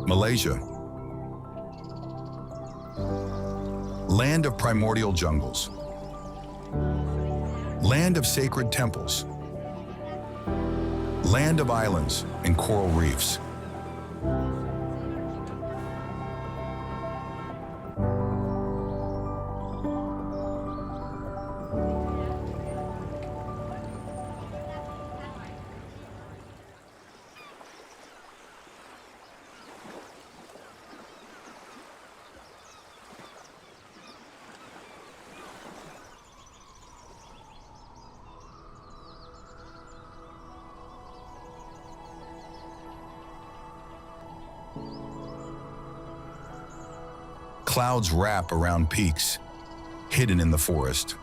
Malaysia. Land of primordial jungles. Land of sacred temples. Land of islands and coral reefs. Clouds wrap around peaks, hidden in the forest.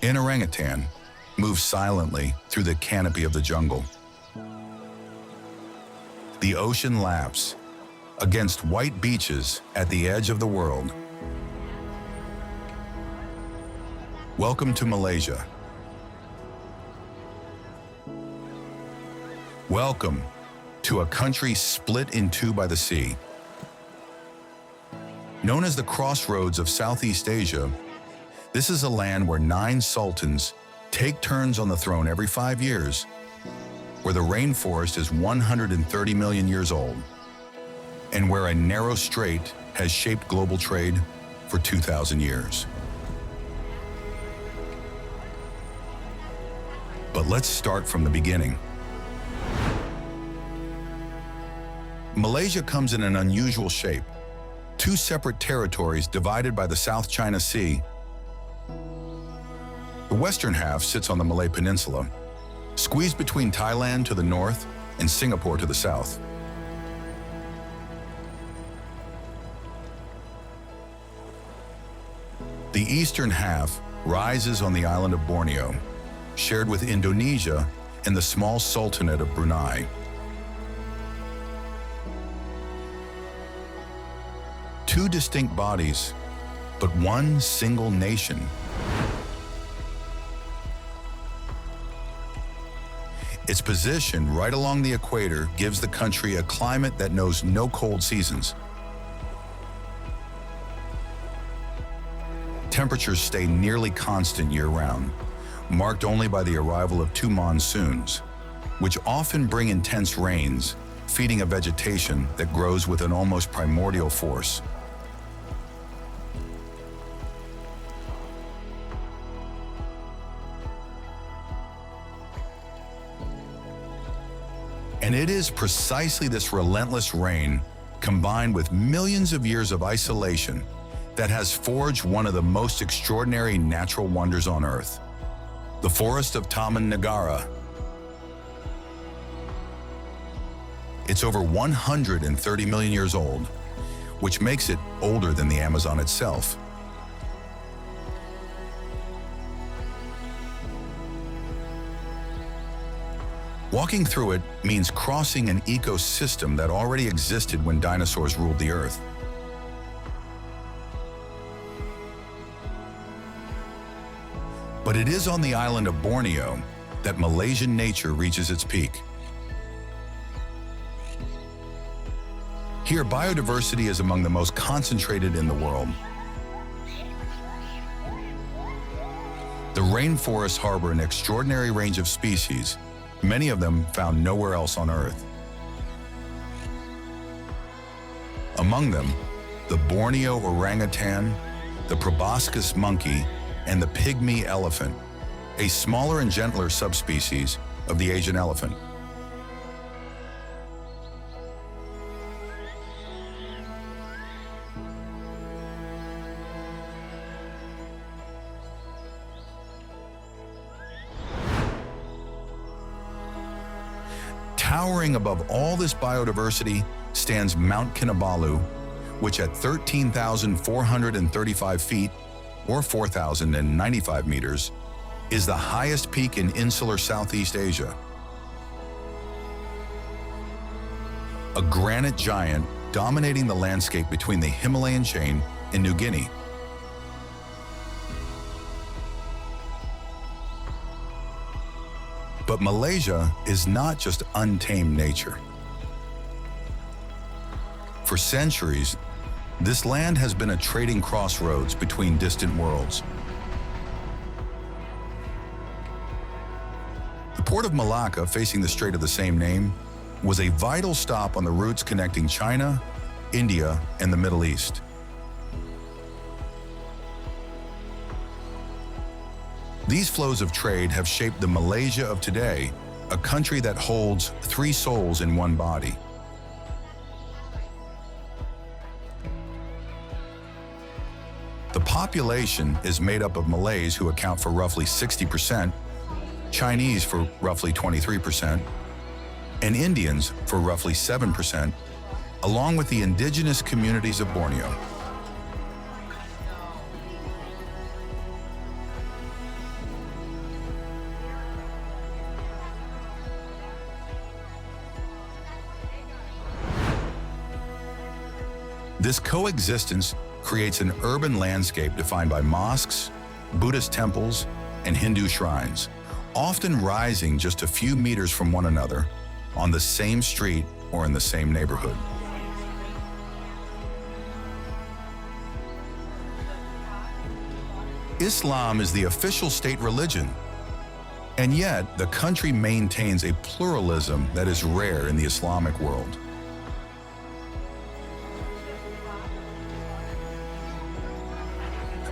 An orangutan moves silently through the canopy of the jungle. The ocean laps against white beaches at the edge of the world. Welcome to Malaysia. Welcome to a country split in two by the sea. Known as the crossroads of Southeast Asia, this is a land where 9 sultans take turns on the throne every 5 years, where the rainforest is 130 million years old, and where a narrow strait has shaped global trade for 2,000 years. But let's start from the beginning. Malaysia comes in an unusual shape. 2 separate territories divided by the South China Sea. The western half sits on the Malay Peninsula, squeezed between Thailand to the north and Singapore to the south. The eastern half rises on the island of Borneo, shared with Indonesia and the small Sultanate of Brunei. Two distinct bodies, but one single nation. Its position right along the equator gives the country a climate that knows no cold seasons. Temperatures stay nearly constant year-round, marked only by the arrival of 2 monsoons, which often bring intense rains, feeding a vegetation that grows with an almost primordial force. And it is precisely this relentless rain, combined with millions of years of isolation, that has forged one of the most extraordinary natural wonders on Earth, the forest of Taman Negara. It's over 130 million years old, which makes it older than the Amazon itself. Walking through it means crossing an ecosystem that already existed when dinosaurs ruled the Earth. But it is on the island of Borneo that Malaysian nature reaches its peak. Here, biodiversity is among the most concentrated in the world. The rainforests harbor an extraordinary range of species, many of them found nowhere else on Earth. Among them, the Borneo orangutan, the proboscis monkey, and the pygmy elephant, a smaller and gentler subspecies of the Asian elephant. Towering above all this biodiversity stands Mount Kinabalu, which at 13,435 feet, or 4,095 meters, is the highest peak in insular Southeast Asia. A granite giant dominating the landscape between the Himalayan chain and New Guinea. But Malaysia is not just untamed nature. For centuries, this land has been a trading crossroads between distant worlds. The port of Malacca, facing the strait of the same name, was a vital stop on the routes connecting China, India, and the Middle East. These flows of trade have shaped the Malaysia of today, a country that holds three souls in one body. The population is made up of Malays, who account for roughly 60%, Chinese for roughly 23%, and Indians for roughly 7%, along with the indigenous communities of Borneo. This coexistence creates an urban landscape defined by mosques, Buddhist temples, and Hindu shrines, often rising just a few meters from one another on the same street or in the same neighborhood. Islam is the official state religion, and yet the country maintains a pluralism that is rare in the Islamic world.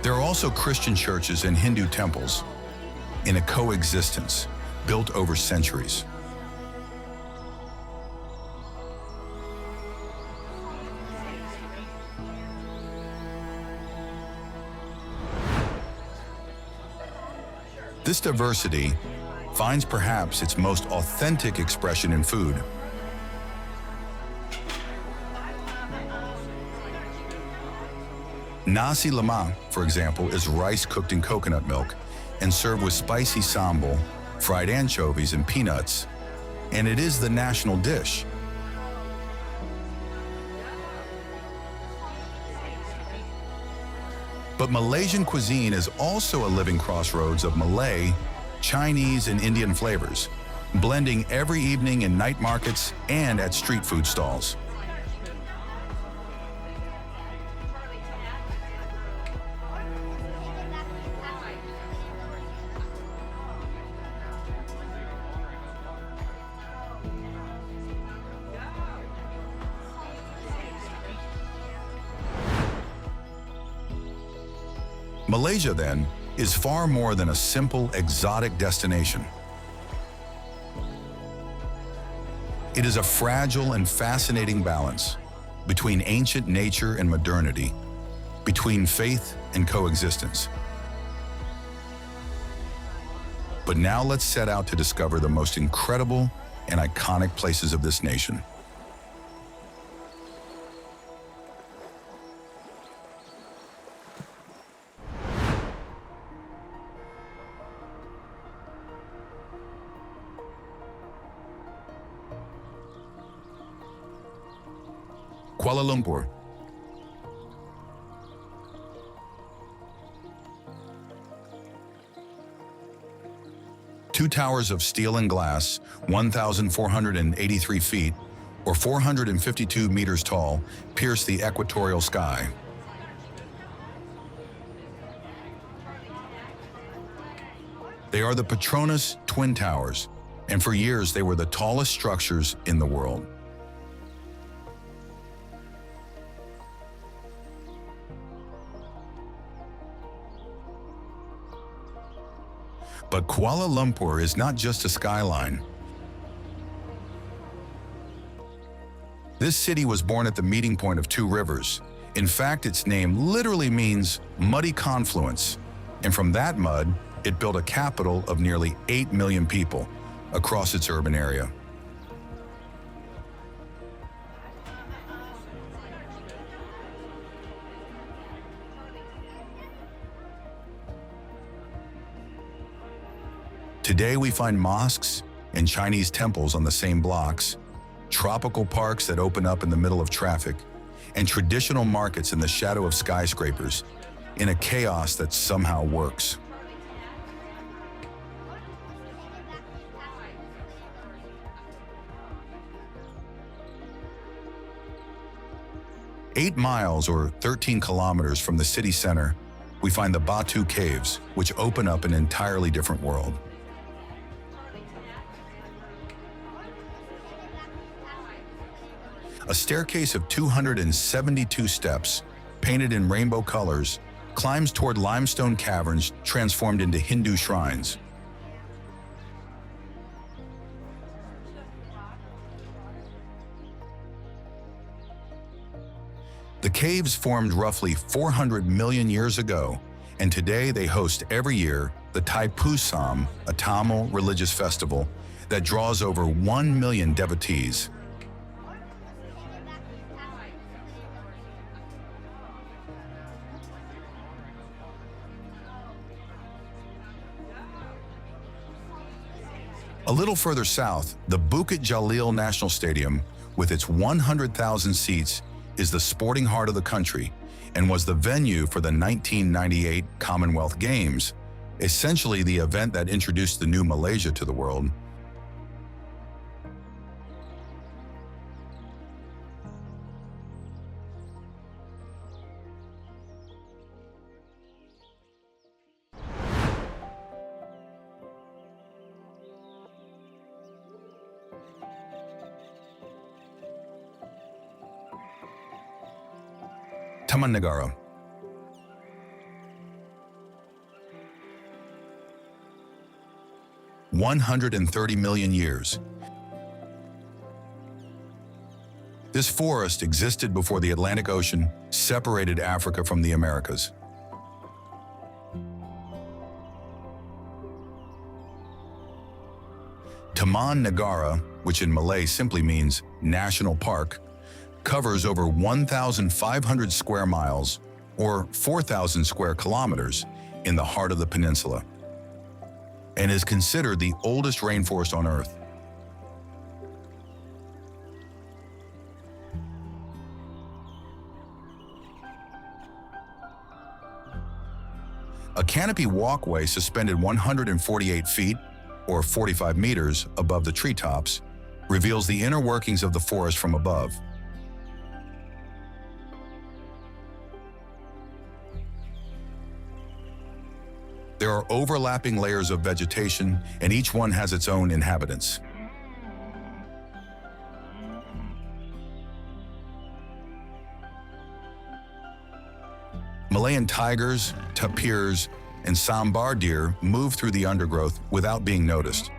There are also Christian churches and Hindu temples in a coexistence built over centuries. This diversity finds perhaps its most authentic expression in food. Nasi lemak, for example, is rice cooked in coconut milk and served with spicy sambal, fried anchovies, and peanuts, and it is the national dish. But Malaysian cuisine is also a living crossroads of Malay, Chinese, and Indian flavors, blending every evening in night markets and at street food stalls. Malaysia, then, is far more than a simple exotic destination. It is a fragile and fascinating balance between ancient nature and modernity, between faith and coexistence. But now let's set out to discover the most incredible and iconic places of this nation. Kuala Lumpur. Two towers of steel and glass, 1,483 feet, or 452 meters tall, pierce the equatorial sky. They are the Petronas Twin Towers, and for years they were the tallest structures in the world. But Kuala Lumpur is not just a skyline. This city was born at the meeting point of two rivers. In fact, its name literally means muddy confluence. And from that mud, it built a capital of nearly 8 million people across its urban area. Today we find mosques and Chinese temples on the same blocks, tropical parks that open up in the middle of traffic, and traditional markets in the shadow of skyscrapers, in a chaos that somehow works. 8 miles or 13 kilometers from the city center, we find the Batu Caves, which open up an entirely different world. A staircase of 272 steps, painted in rainbow colors, climbs toward limestone caverns transformed into Hindu shrines. The caves formed roughly 400 million years ago, and today they host every year the Thaipusam, a Tamil religious festival that draws over 1 million devotees. A little further south, the Bukit Jalil National Stadium, with its 100,000 seats, is the sporting heart of the country and was the venue for the 1998 Commonwealth Games, essentially the event that introduced the new Malaysia to the world. Taman Negara. "130 million years. This forest existed before the Atlantic Ocean separated Africa from the Americas. Taman Negara, which in Malay simply means national park, covers over 1,500 square miles, or 4,000 square kilometers, in the heart of the peninsula, and is considered the oldest rainforest on Earth. A canopy walkway suspended 148 feet, or 45 meters, above the treetops, reveals the inner workings of the forest from above. There are overlapping layers of vegetation, and each one has its own inhabitants. Malayan tigers, tapirs, and sambar deer move through the undergrowth without being noticed.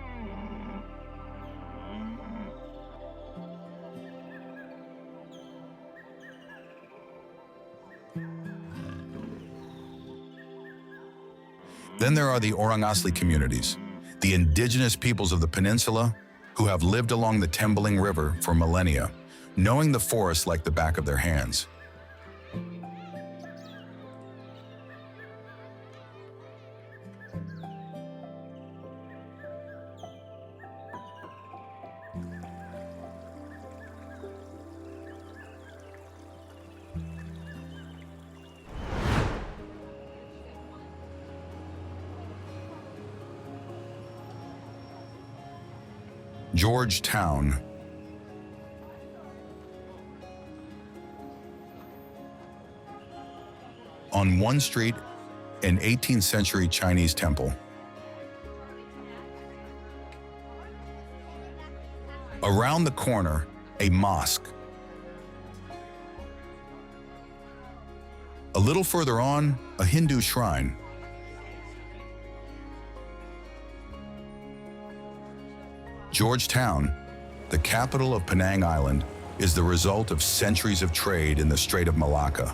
Then there are the Orang Asli communities, the indigenous peoples of the peninsula who have lived along the Tembeling River for millennia, knowing the forest like the back of their hands. Georgetown. On one street, an 18th century Chinese temple. Around the corner, a mosque. A little further on, a Hindu shrine. Georgetown, the capital of Penang Island, is the result of centuries of trade in the Strait of Malacca.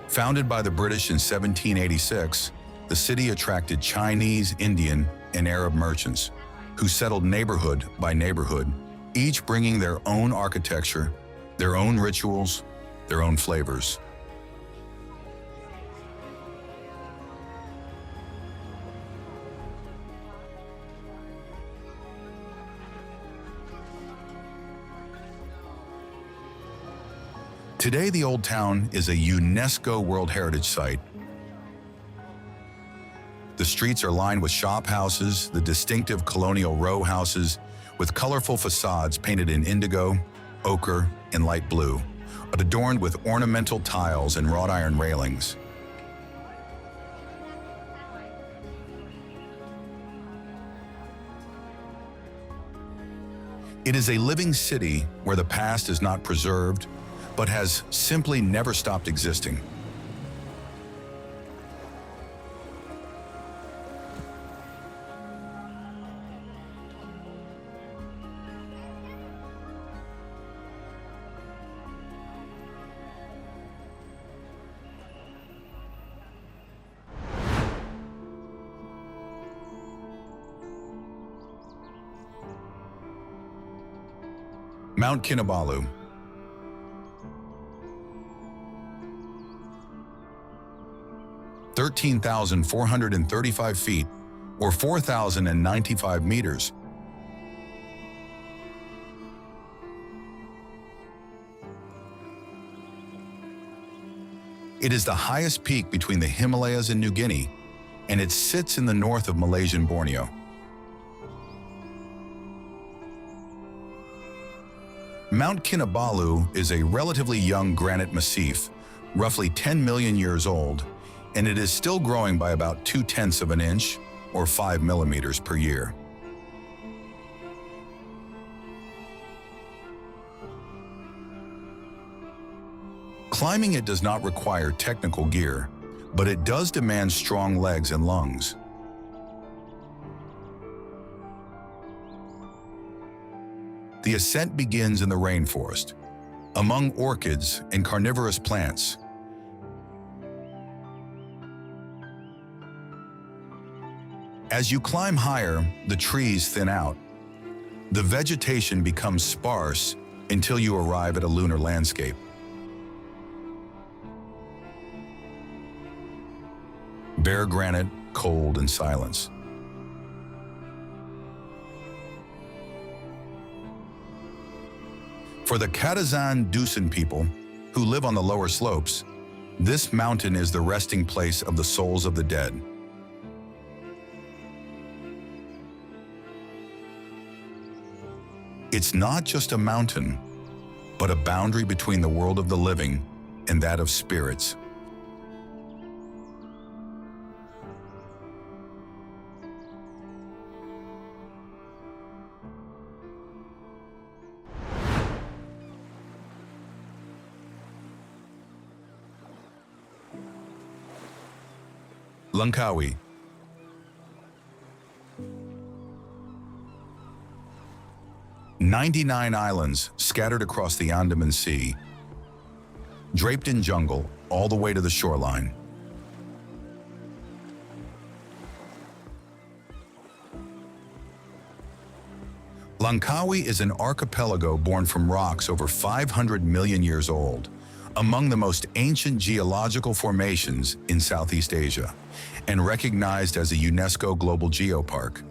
Founded by the British in 1786, the city attracted Chinese, Indian, and Arab merchants who settled neighborhood by neighborhood, each bringing their own architecture, their own rituals, their own flavors. Today, the Old Town is a UNESCO World Heritage Site. The streets are lined with shop houses, the distinctive colonial row houses, with colorful facades painted in indigo, ochre, and light blue, adorned with ornamental tiles and wrought iron railings. It is a living city where the past is not preserved, but has simply never stopped existing. Mount Kinabalu. (13,435 feet, or 4,095 meters. It is the highest peak between the Himalayas and New Guinea, and it sits in the north of Malaysian Borneo. Mount Kinabalu is a relatively young granite massif, roughly 10 million years old, and it is still growing by about 0.2 of an inch, or 5 millimeters per year. Climbing it does not require technical gear, but it does demand strong legs and lungs. The ascent begins in the rainforest, among orchids and carnivorous plants. As you climb higher, the trees thin out. The vegetation becomes sparse until you arrive at a lunar landscape. Bare granite, cold, and silence. For the Kadazan Dusun people, who live on the lower slopes, this mountain is the resting place of the souls of the dead. It's not just a mountain, but a boundary between the world of the living and that of spirits. Langkawi. "99 islands scattered across the Andaman Sea, draped in jungle all the way to the shoreline. Langkawi is an archipelago born from rocks over 500 million years old, among the most ancient geological formations in Southeast Asia, and recognized as a UNESCO Global Geopark.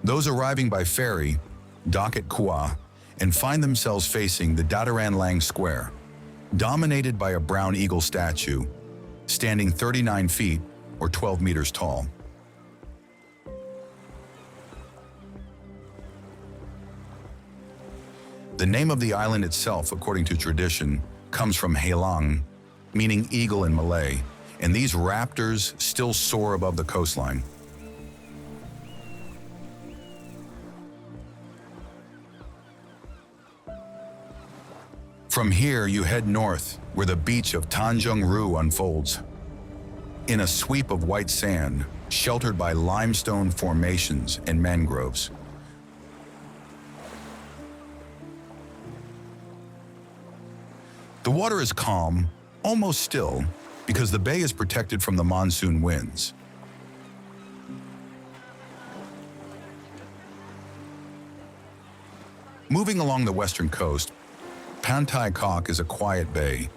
Those arriving by ferry dock at Kuah and find themselves facing the Dataran Lang Square, dominated by a brown eagle statue, standing 39 feet or 12 meters tall. The name of the island itself, according to tradition, comes from Halang, meaning eagle in Malay, and these raptors still soar above the coastline. From here, you head north, where the beach of Tanjung Ru unfolds. In a sweep of white sand, sheltered by limestone formations and mangroves. The water is calm, almost still, because the bay is protected from the monsoon winds. Moving along the western coast, Pantai Kok is a quiet bay,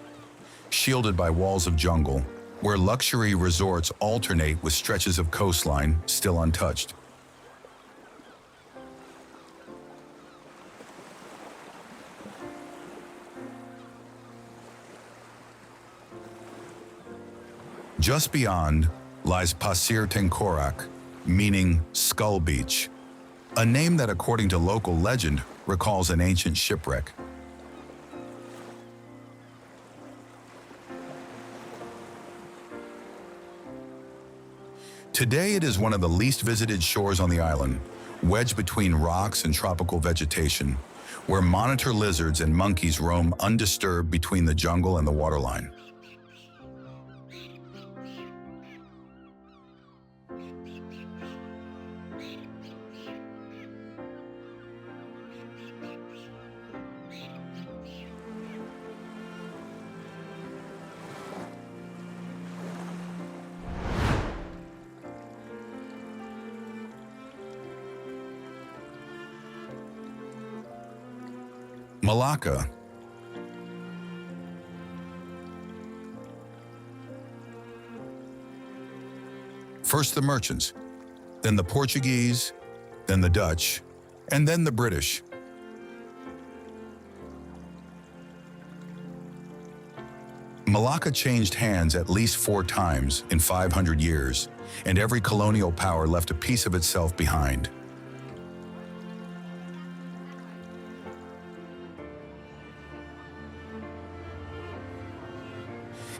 shielded by walls of jungle, where luxury resorts alternate with stretches of coastline still untouched. Just beyond lies Pasir Tengkorak, meaning Skull Beach, a name that, according to local legend, recalls an ancient shipwreck. Today it is one of the least visited shores on the island, wedged between rocks and tropical vegetation, where monitor lizards and monkeys roam undisturbed between the jungle and the waterline. Malacca. First the merchants, then the Portuguese, then the Dutch, and then the British. Malacca changed hands at least 4 times in 500 years, and every colonial power left a piece of itself behind.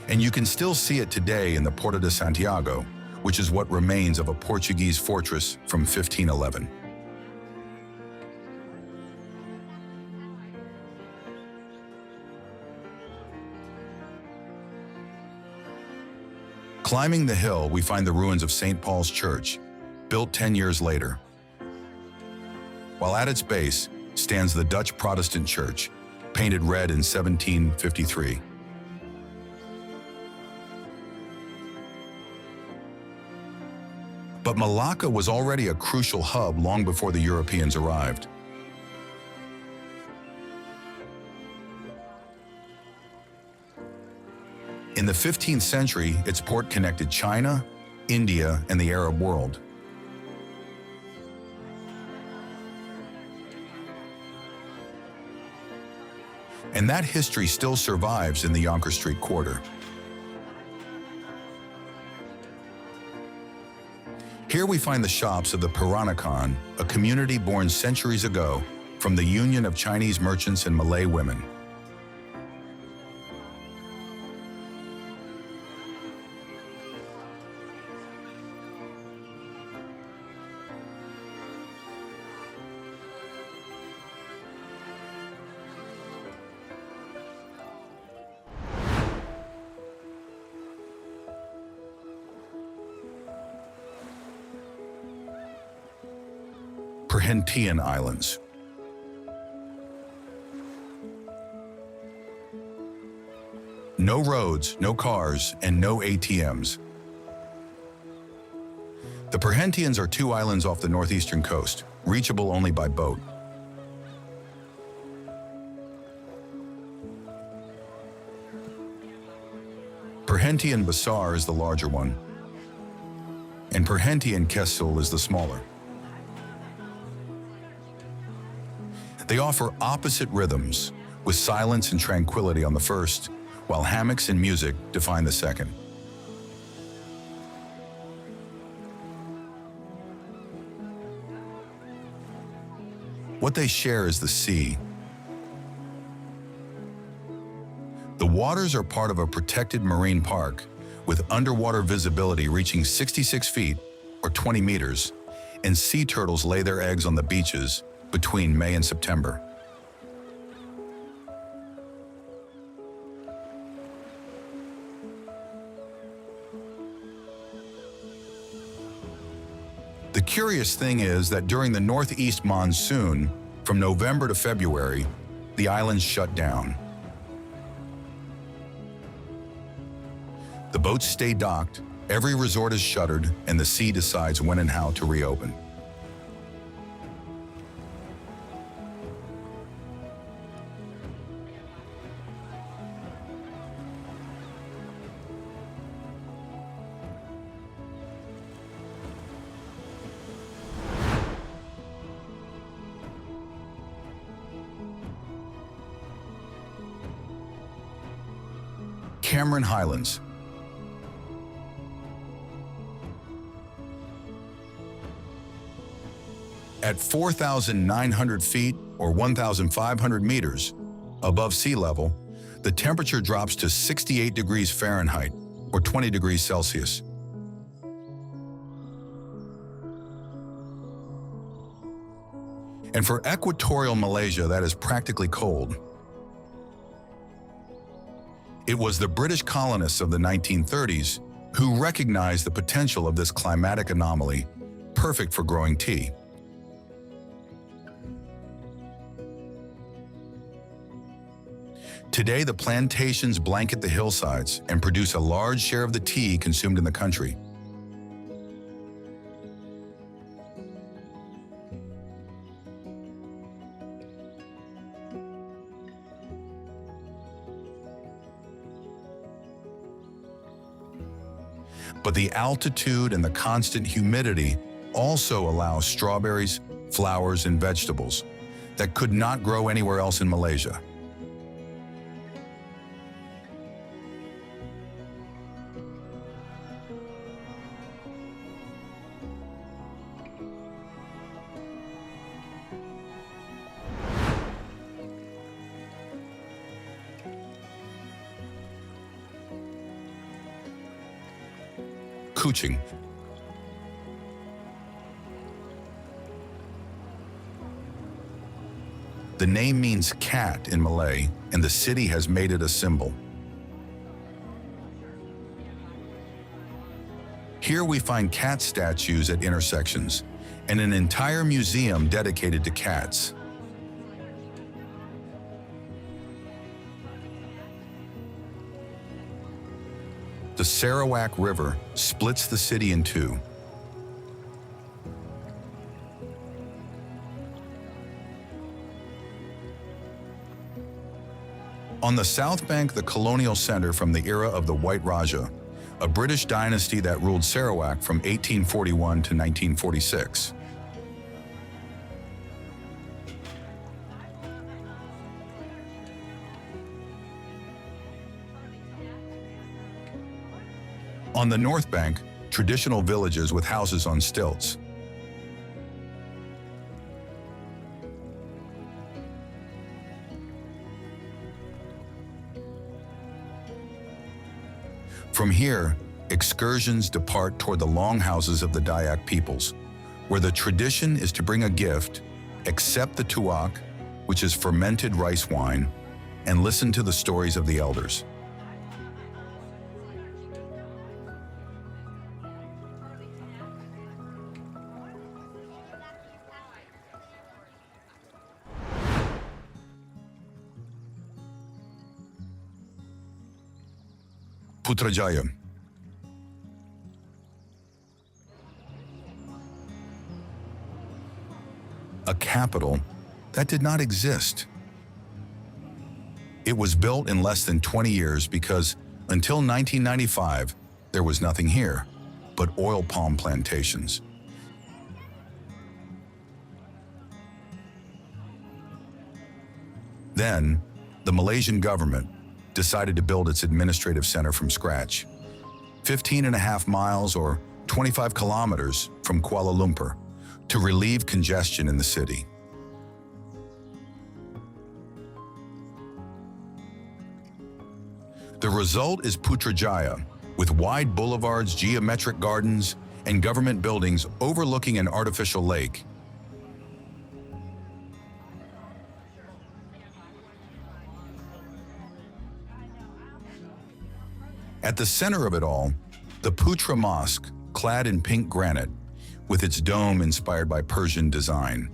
And you can still see it today in the Porta de Santiago, which is what remains of a Portuguese fortress from 1511. Climbing the hill, we find the ruins of St. Paul's Church, built 10 years later. While at its base stands the Dutch Protestant Church, painted red in 1753. But Malacca was already a crucial hub long before the Europeans arrived. In the 15th century, its port connected China, India, and the Arab world. And that history still survives in the Yonker Street quarter. Here we find the shops of the Peranakan, a community born centuries ago from the union of Chinese merchants and Malay women. Perhentian Islands. No roads, no cars, and no ATMs. The Perhentians are 2 islands off the northeastern coast, reachable only by boat. Perhentian Besar is the larger one, and Perhentian Kessil is the smaller. They offer opposite rhythms, with silence and tranquility on the first, while hammocks and music define the second. What they share is the sea. The waters are part of a protected marine park, with underwater visibility reaching 66 feet, or 20 meters, and sea turtles lay their eggs on the beaches between May and September. The curious thing is that during the northeast monsoon, from November to February, the islands shut down. The boats stay docked, every resort is shuttered, and the sea decides when and how to reopen. Highlands. At 4,900 feet or 1,500 meters above sea level, the temperature drops to 68 degrees Fahrenheit or 20 degrees Celsius. And for equatorial Malaysia, that is practically cold. It was the British colonists of the 1930s who recognized the potential of this climatic anomaly, perfect for growing tea. Today, the plantations blanket the hillsides and produce a large share of the tea consumed in the country. But the altitude and the constant humidity also allow strawberries, flowers, and vegetables that could not grow anywhere else in Malaysia. Kuching. The name means cat in Malay, and the city has made it a symbol. Here we find cat statues at intersections, and an entire museum dedicated to cats. The Sarawak River splits the city in two. On the south bank, the colonial center from the era of the White Raja, a British dynasty that ruled Sarawak from 1841 to 1946. On the north bank, traditional villages with houses on stilts. From here, excursions depart toward the longhouses of the Dayak peoples, where the tradition is to bring a gift, accept the tuak, which is fermented rice wine, and listen to the stories of the elders. Putrajaya. A capital that did not exist. It was built in less than 20 years because until 1995, there was nothing here but oil palm plantations. Then, the Malaysian government decided to build its administrative center from scratch, 15.5 miles or 25 kilometers from Kuala Lumpur, to relieve congestion in the city. The result is Putrajaya, with wide boulevards, geometric gardens, and government buildings overlooking an artificial lake. At the center of it all, the Putra Mosque, clad in pink granite, with its dome inspired by Persian design.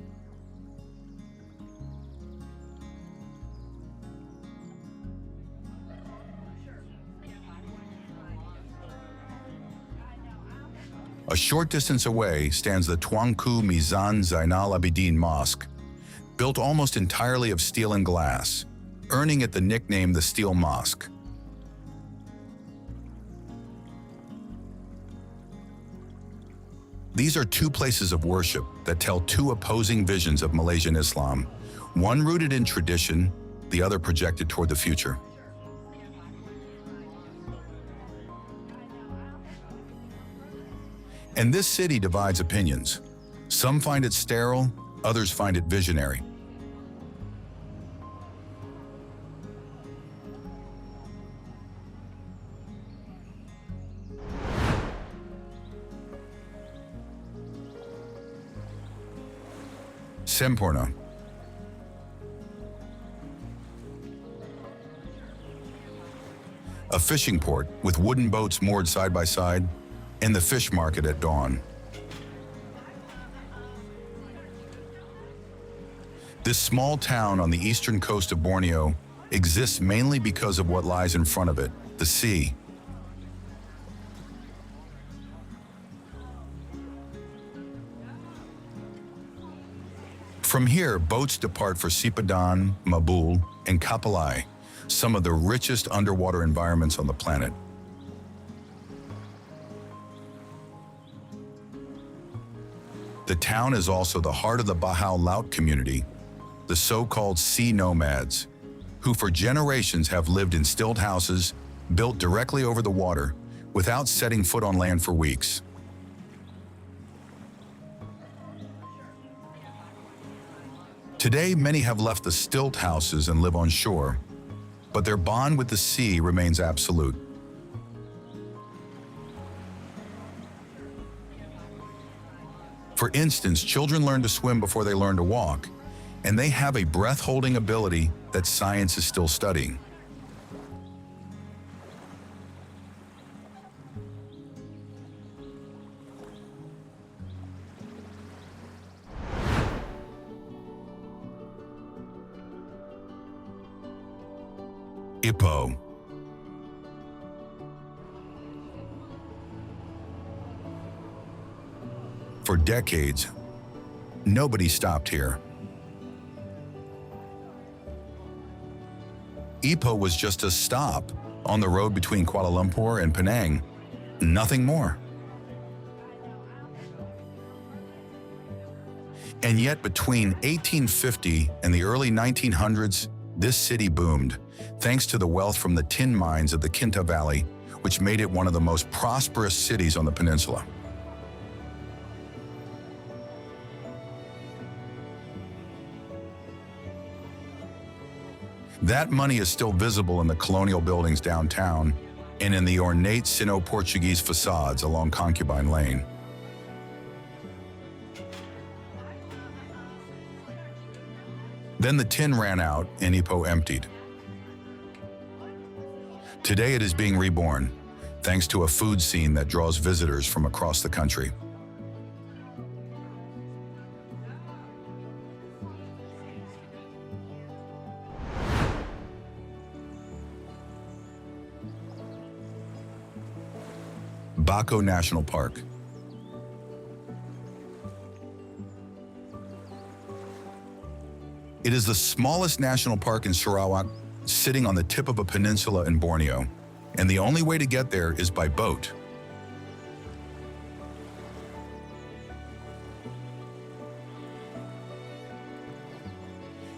A short distance away stands the Tuanku Mizan Zainal Abidin Mosque, built almost entirely of steel and glass, earning it the nickname the Steel Mosque. These are two places of worship that tell two opposing visions of Malaysian Islam, one rooted in tradition, the other projected toward the future. And this city divides opinions. Some find it sterile, others find it visionary. Semporna. A fishing port with wooden boats moored side by side, and the fish market at dawn. This small town on the eastern coast of Borneo exists mainly because of what lies in front of it, the sea. From here, boats depart for Sipadan, Mabul, and Kapalai, some of the richest underwater environments on the planet. The town is also the heart of the Bajau Laut community, the so-called sea nomads, who for generations have lived in stilt houses built directly over the water without setting foot on land for weeks. Today, many have left the stilt houses and live on shore, but their bond with the sea remains absolute. For instance, children learn to swim before they learn to walk, and they have a breath-holding ability that science is still studying. Ipoh. For decades, nobody stopped here. Ipoh was just a stop on the road between Kuala Lumpur and Penang, nothing more. And yet between 1850 and the early 1900s, this city boomed, thanks to the wealth from the tin mines of the Kinta Valley, which made it one of the most prosperous cities on the peninsula. That money is still visible in the colonial buildings downtown and in the ornate Sino-Portuguese facades along Concubine Lane. Then the tin ran out and Ipoh emptied. Today it is being reborn, thanks to a food scene that draws visitors from across the country. Bako National Park. It is the smallest national park in Sarawak, sitting on the tip of a peninsula in Borneo, and the only way to get there is by boat.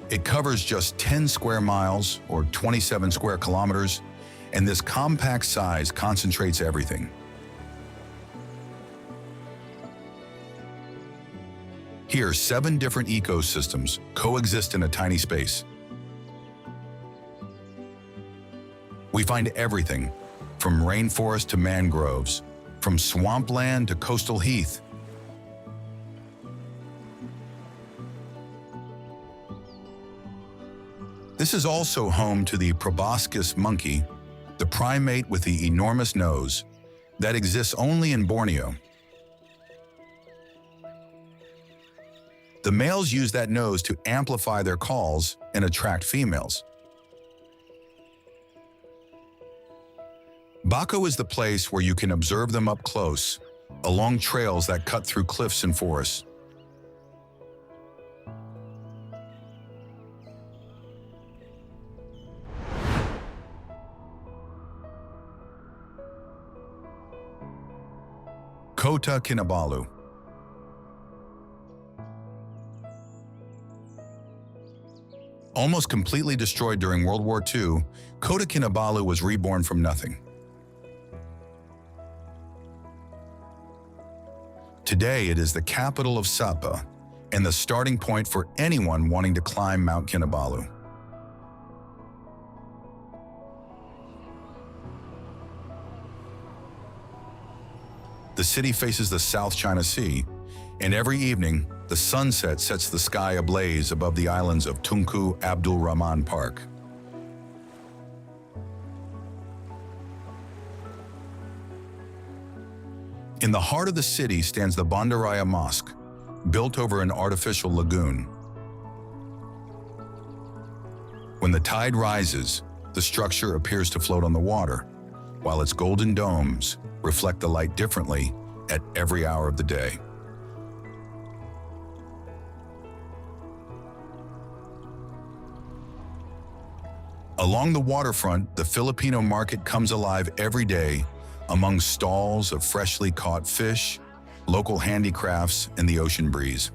It covers just 10 square miles, or 27 square kilometers, and this compact size concentrates everything. Here, 7 different ecosystems coexist in a tiny space. We find everything, from rainforest to mangroves, from swampland to coastal heath. This is also home to the proboscis monkey, the primate with the enormous nose, that exists only in Borneo. The males use that nose to amplify their calls and attract females. Bako is the place where you can observe them up close, along trails that cut through cliffs and forests. Kota Kinabalu. Almost completely destroyed during World War II, Kota Kinabalu was reborn from nothing. Today it is the capital of Sabah and the starting point for anyone wanting to climb Mount Kinabalu. The city faces the South China Sea, and every evening, the sunset sets the sky ablaze above the islands of Tunku Abdul Rahman Park. In the heart of the city stands the Bandaraya Mosque, built over an artificial lagoon. When the tide rises, the structure appears to float on the water, while its golden domes reflect the light differently at every hour of the day. Along the waterfront, the Filipino market comes alive every day among stalls of freshly caught fish, local handicrafts, and the ocean breeze.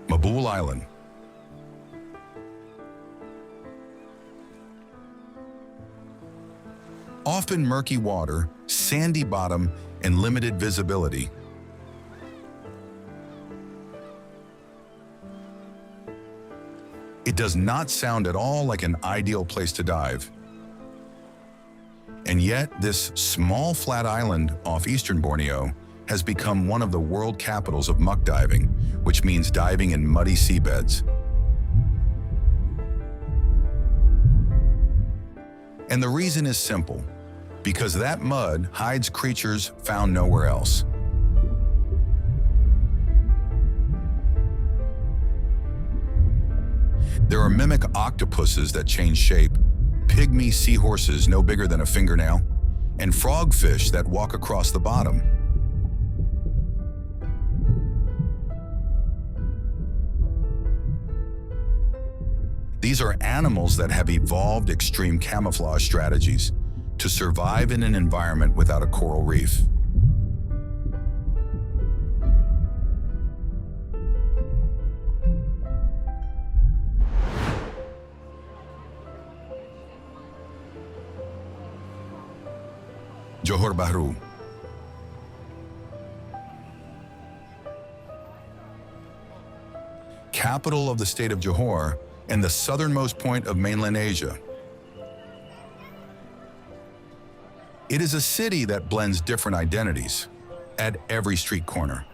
Mabul Island. Often murky water, sandy bottom, and limited visibility. It does not sound at all like an ideal place to dive. And yet, this small flat island off eastern Borneo has become one of the world capitals of muck diving, which means diving in muddy seabeds. And the reason is simple, because that mud hides creatures found nowhere else. There are mimic octopuses that change shape, pygmy seahorses no bigger than a fingernail, and frogfish that walk across the bottom. These are animals that have evolved extreme camouflage strategies to survive in an environment without a coral reef. Johor Bahru. Capital of the state of Johor and the southernmost point of mainland Asia. It is a city that blends different identities at every street corner.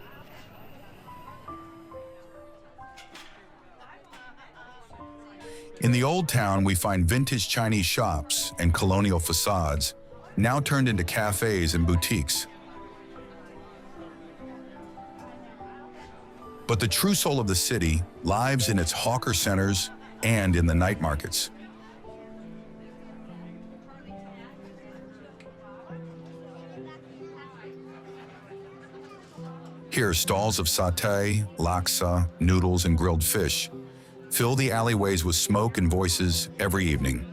In the old town, we find vintage Chinese shops and colonial facades, now turned into cafes and boutiques. But the true soul of the city lies in its hawker centers and in the night markets. Here, stalls of satay, laksa, noodles, and grilled fish fill the alleyways with smoke and voices every evening.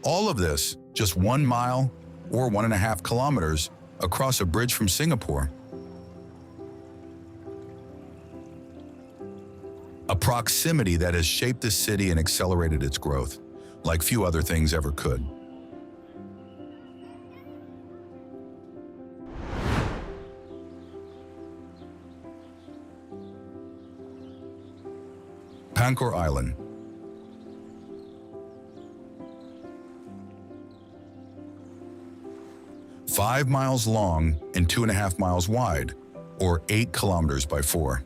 All of this just 1 mile or 1.5 kilometers across a bridge from Singapore. A proximity that has shaped this city and accelerated its growth, like few other things ever could. Pangkor Island. "5 miles long and 2.5 miles wide, or 8 kilometers by 4.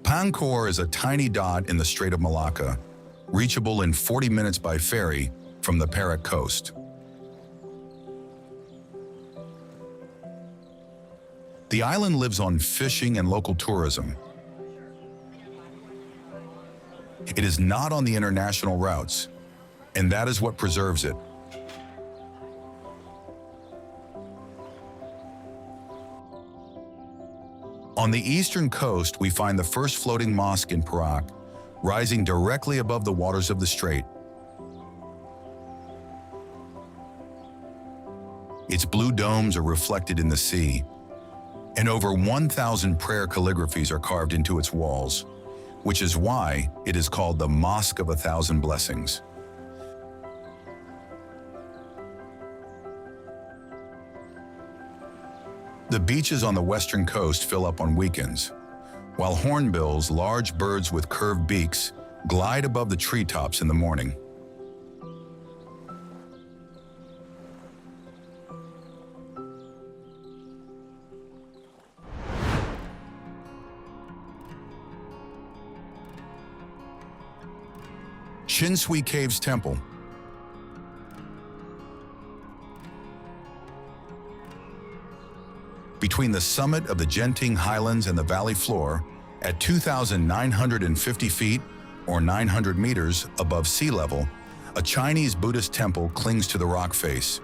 Pangkor is a tiny dot in the Strait of Malacca, reachable in 40 minutes by ferry from the Perak coast. The island lives on fishing and local tourism. It is not on the international routes, and that is what preserves it. On the eastern coast, we find the first floating mosque in Perak, rising directly above the waters of the strait. Its blue domes are reflected in the sea, and over 1,000 prayer calligraphies are carved into its walls, which is why it is called the Mosque of 1,000 Blessings. The beaches on the western coast fill up on weekends, while hornbills, large birds with curved beaks, glide above the treetops in the morning. Swee Caves Temple. Between the summit of the Genting Highlands and the valley floor, at 2,950 feet or 900 meters above sea level, a Chinese Buddhist temple clings to the rock face.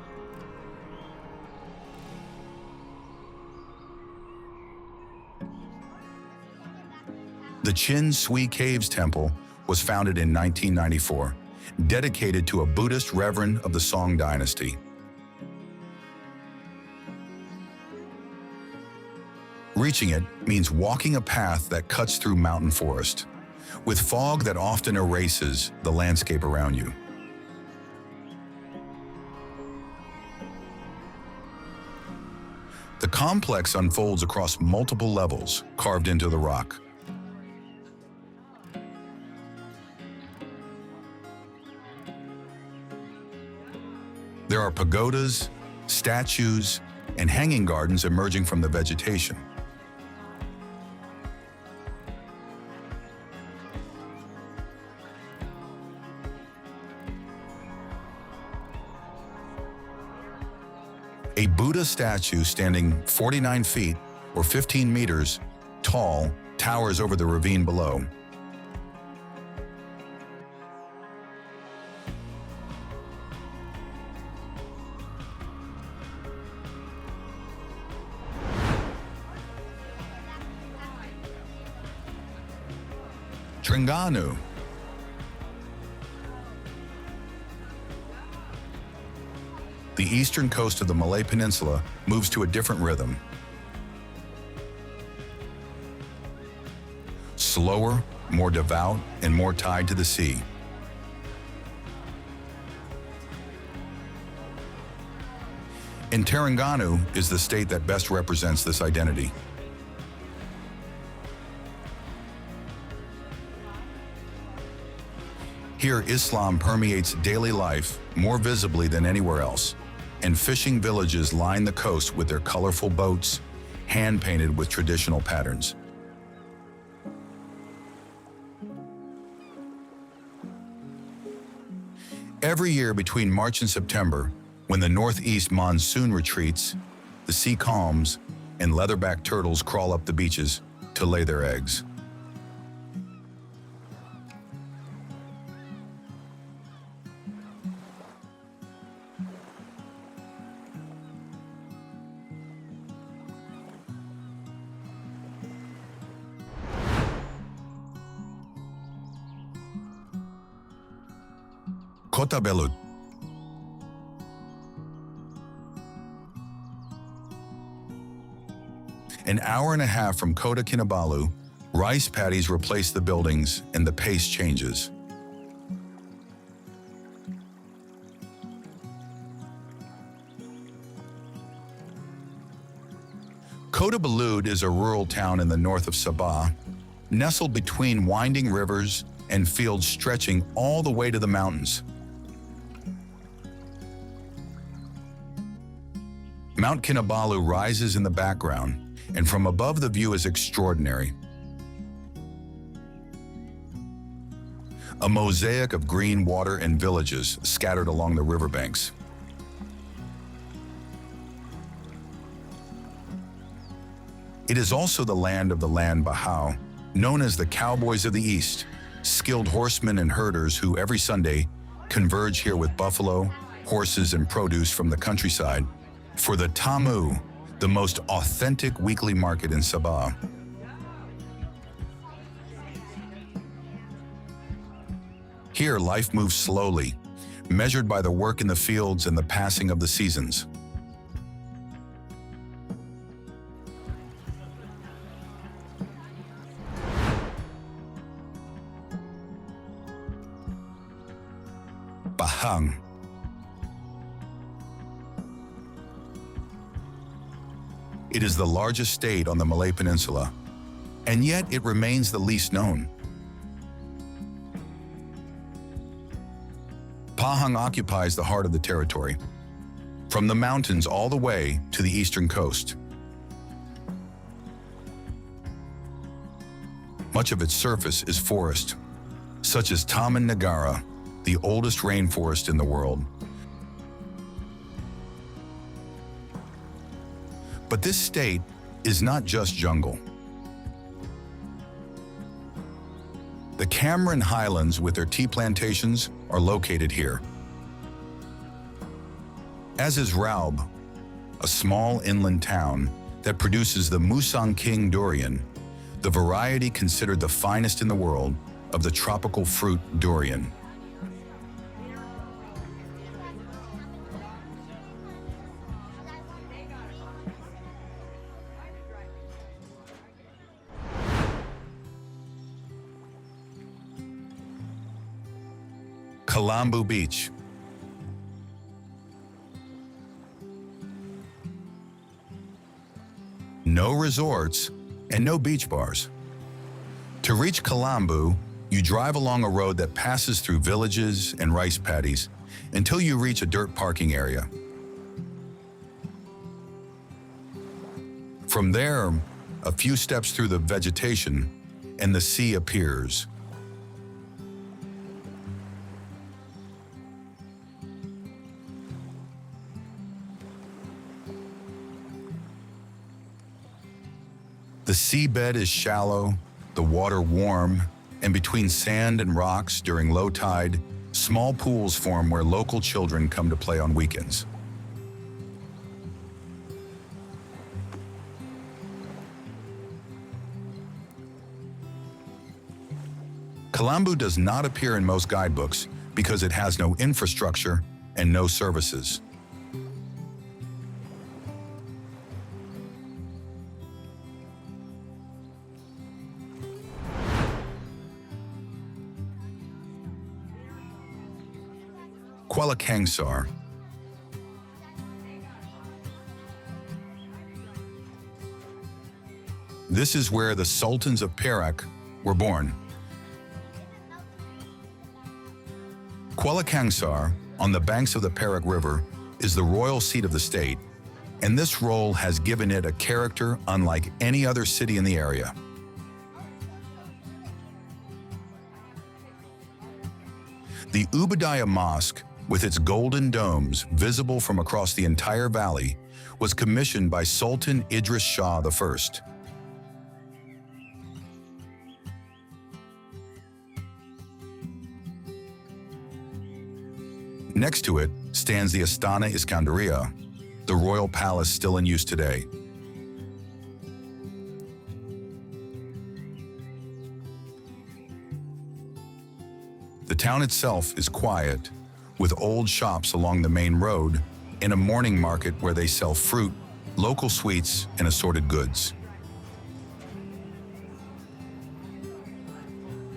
The Swee Caves Temple was founded in 1994, dedicated to a Buddhist reverend of the Song dynasty. Reaching it means walking a path that cuts through mountain forest, with fog that often erases the landscape around you. The complex unfolds across multiple levels carved into the rock. There are pagodas, statues, and hanging gardens emerging from the vegetation. A Buddha statue standing 49 feet or 15 meters tall towers over the ravine below. Terengganu. The eastern coast of the Malay Peninsula moves to a different rhythm. Slower, more devout, and more tied to the sea. And Terengganu is the state that best represents this identity. Here, Islam permeates daily life more visibly than anywhere else, and fishing villages line the coast with their colorful boats, hand-painted with traditional patterns. Every year between March and September, when the northeast monsoon retreats, the sea calms, and leatherback turtles crawl up the beaches to lay their eggs. Kota Belud. An hour and a half from Kota Kinabalu, rice paddies replace the buildings and the pace changes. Kota Belud is a rural town in the north of Sabah, nestled between winding rivers and fields stretching all the way to the mountains. Mount Kinabalu rises in the background, and from above the view is extraordinary. A mosaic of green water and villages scattered along the riverbanks. It is also the land of the Land Bahau, known as the Cowboys of the East, skilled horsemen and herders who every Sunday converge here with buffalo, horses, and produce from the countryside for the Tamu, the most authentic weekly market in Sabah. Here, life moves slowly, measured by the work in the fields and the passing of the seasons. Pahang. It is the largest state on the Malay Peninsula, and yet it remains the least known. Pahang occupies the heart of the territory, from the mountains all the way to the eastern coast. Much of its surface is forest, such as Taman Negara, the oldest rainforest in the world. But this state is not just jungle. The Cameron Highlands with their tea plantations are located here. As is Raub, a small inland town that produces the Musang King durian, the variety considered the finest in the world of the tropical fruit durian. Kelambu Beach. No resorts and no beach bars. To reach Kelambu, you drive along a road that passes through villages and rice paddies until you reach a dirt parking area. From there, a few steps through the vegetation, and the sea appears. The seabed is shallow, the water warm, and between sand and rocks during low tide, small pools form where local children come to play on weekends. Kelambu does not appear in most guidebooks because it has no infrastructure and no services. Kuala Kangsar. This is where the Sultans of Perak were born. Kuala Kangsar, on the banks of the Perak River, is the royal seat of the state, and this role has given it a character unlike any other city in the area. The Ubudaya Mosque, with its golden domes visible from across the entire valley, was commissioned by Sultan Idris Shah I. Next to it stands the Astana Iskandaria, the royal palace still in use today. The town itself is quiet, with old shops along the main road and a morning market where they sell fruit, local sweets, and assorted goods.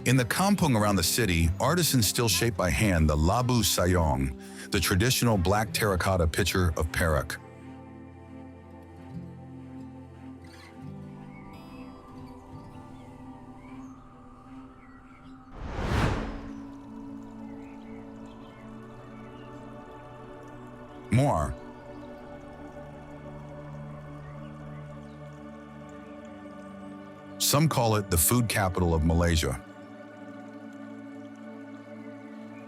In the kampung around the city, artisans still shape by hand the labu sayong, the traditional black terracotta pitcher of Perak. More. Some call it the food capital of Malaysia.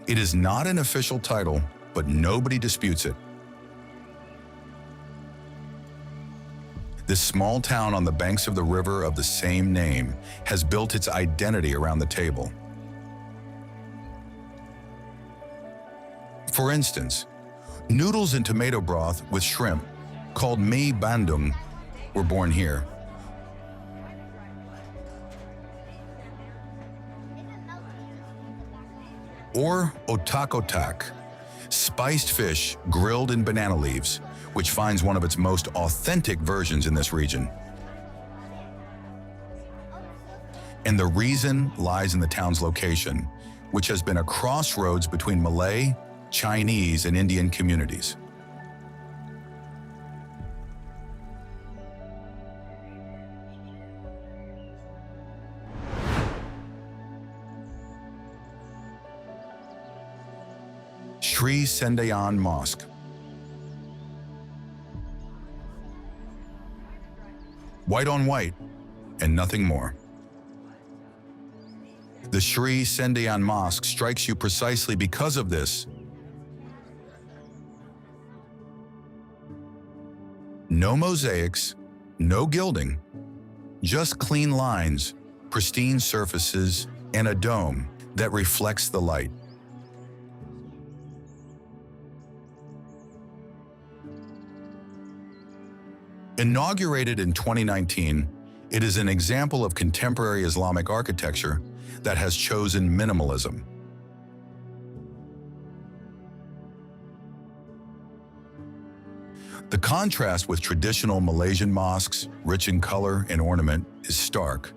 It is not an official title, but nobody disputes it. This small town on the banks of the river of the same name has built its identity around the table. For instance, noodles and tomato broth with shrimp, called mee bandung, were born here. Or otak-otak, spiced fish grilled in banana leaves, which finds one of its most authentic versions in this region. And the reason lies in the town's location, which has been a crossroads between Malay, Chinese, and Indian communities. Sri Sendayan Mosque. White on white, and nothing more. The Sri Sendayan Mosque strikes you precisely because of this. No mosaics, no gilding, just clean lines, pristine surfaces, and a dome that reflects the light. Inaugurated in 2019, it is an example of contemporary Islamic architecture that has chosen minimalism. The contrast with traditional Malaysian mosques, rich in color and ornament, is stark.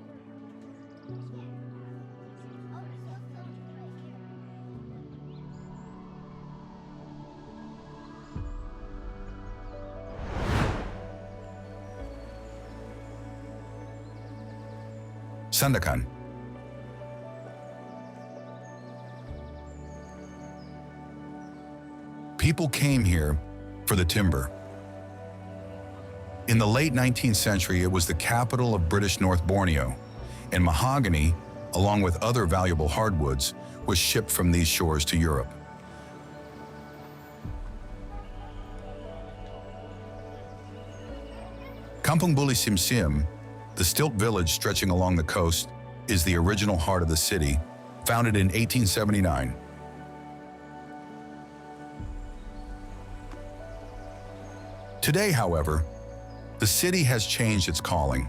Sandakan. People came here for the timber. In the late 19th century, it was the capital of British North Borneo, and mahogany, along with other valuable hardwoods, was shipped from these shores to Europe. Kampung Buli Simsim, the stilt village stretching along the coast, is the original heart of the city, founded in 1879. Today, however, the city has changed its calling.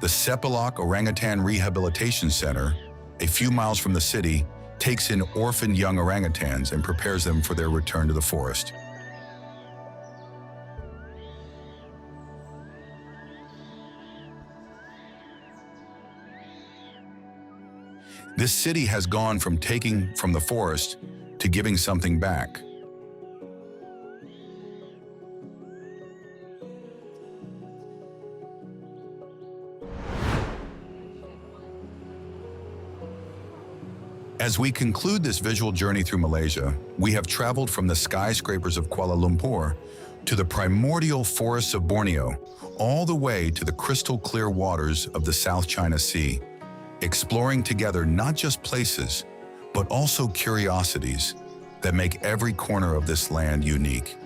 The Sepilok Orangutan Rehabilitation Center, a few miles from the city, takes in orphaned young orangutans and prepares them for their return to the forest. This city has gone from taking from the forest to giving something back. As we conclude this visual journey through Malaysia, we have traveled from the skyscrapers of Kuala Lumpur to the primordial forests of Borneo, all the way to the crystal clear waters of the South China Sea, exploring together not just places, but also curiosities that make every corner of this land unique.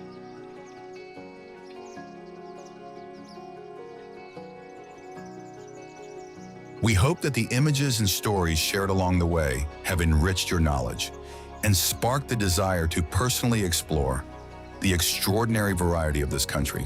We hope that the images and stories shared along the way have enriched your knowledge and sparked the desire to personally explore the extraordinary variety of this country.